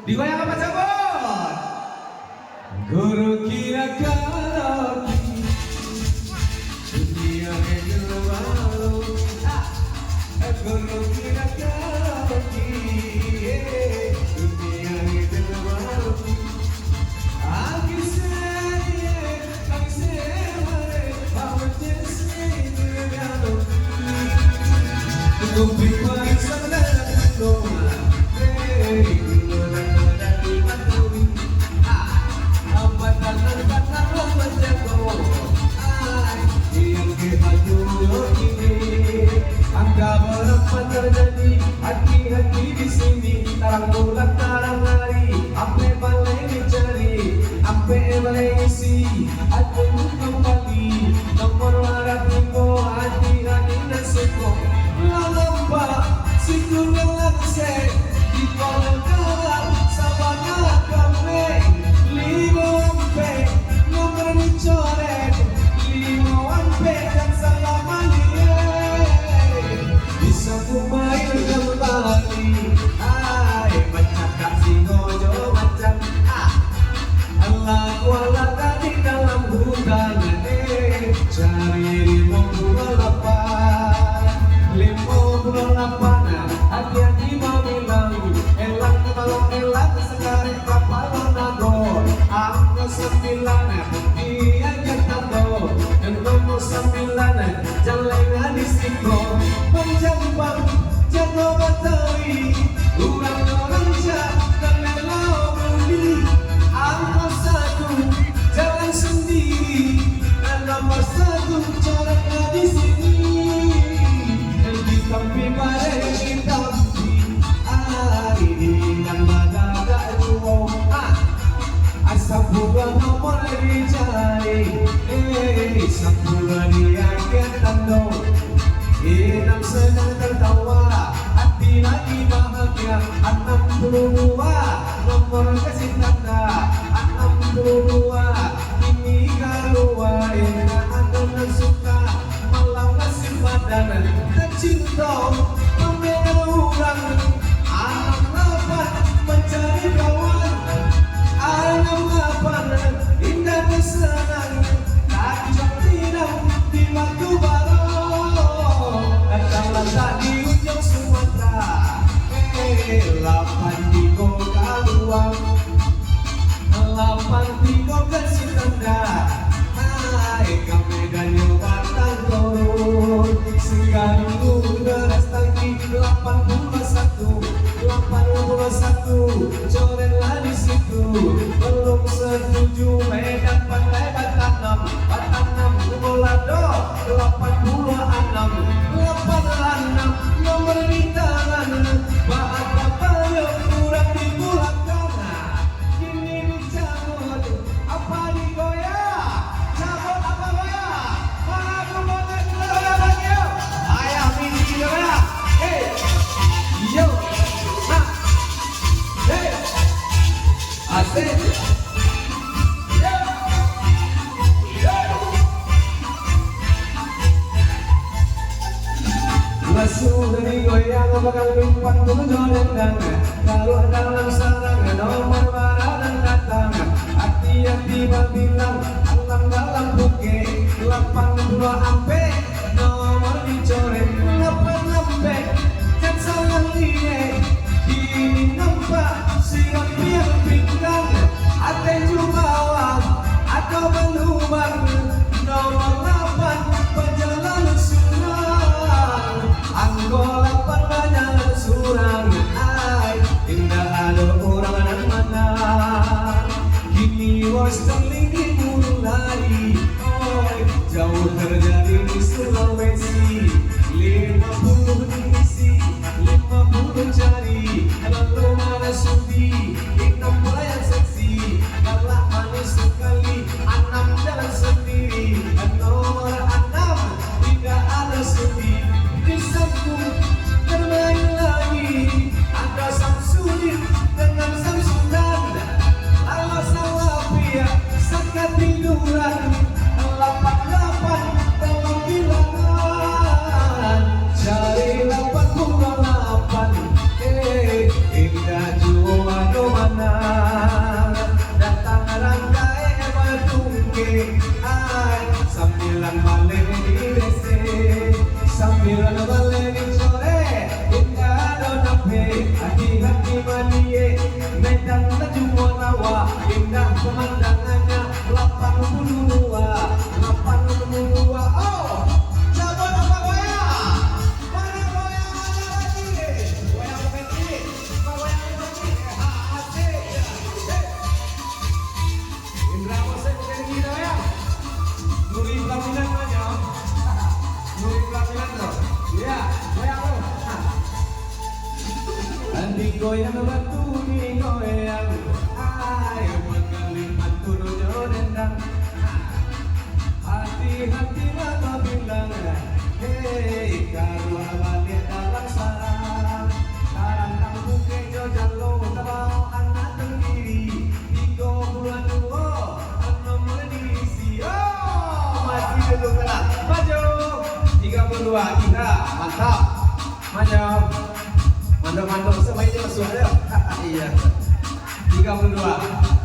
Digoyang apa cabut? Guru kira karaoke dunia yang malu. Guru kira karaoke dunia yang malu. Aki se mare, aku jadi negara. Tunggu pikiran sana tunggu. Terjadi hati-hati di sini, tarang bulan tarang hari, apa balai dicari, apa balai isi, aku kembali, nomor warna tunggu hati-hati nasibku, lalamba, siku ngelakse, di kolekar, sabana kafe, lima ampe, nomor dicoret, lima ampe dan salamani. Bisa kumain kembali, hai bercakap si ngojo macam Allah kuala di dalam hutan, cari 58, hati-hati mau bilang, elang kalau elang sekarang kapal nago, angka 9 dia ketabo, dan nomor 9 jalan di siko. Menjambang jago Betawi, orang-orang dan melau beli. Angka 1 jalan sendiri, dan nomor 1 coraknya di sini. Dan di tampi pada di tampi, hari ini dan mendadak duo. Asap bunga nomor dicari, sepuluh dia ketando. Enam sedang tertawa, hati lagi bahagia. 62 nomor kasih tanda, 62 kini keluar. Enak ada suka, malah kasih badan tercinta, membeda orang. Anak 8 mencari kawan, anak 8 indah kesenang, tak tidak di waktu baru. Datang di ujung Sumatera, 8 di kota luang, 8 di kota Sitanda, hai kami dan Batang turun, Singgadu beras tangki 81, coretlah di situ, belum setuju Medan Pantai Batanam, Bolado 86, nomor di tangan, bahasa payung kurang di belakang, kini dicabut, apa digoyang, cabut apa goyang, mana kebangan goyang lagi yuk, ayah mini goyang, yo, asik. Dari goyang bakal lumpat tujuan dan kalau dalam sarang nomor barang dan datang, hati-hati bilang alam dalam buke 82 ampe nomor dicoret 8 ampe kan salah liye ini nampak siap biar pinggang ada jumawan atau belubang nomor 8 perjalanan surang Anggol 8 banyak surang, ay indah ada orang dan mana. Kini was terlingkir mulai, jauh terjadi di Sulawesi. 50 diisi, 50 cari, lalu mana sudi, inam pelayan seksi, galak manis sekali, 6 jalan sendiri, nomor 6 tidak ada sudi. Disambung bermain lagi, ada Samsudin dengan Samsudan, lalu salah pihak sekat tiduran 88 digoyang batu digoyang, ayo penggeling kudu jodendang. Hati-hati mata bilang, hei karo abadi dalam sarang. Karang kamu kejo jalo tabau anak tengiri, 32 anak medisi. Oh, masih dulu kena. Maju. 32 kita mantap. Maju. Mantap-mantap semuanya masuk aja. Iya. 32.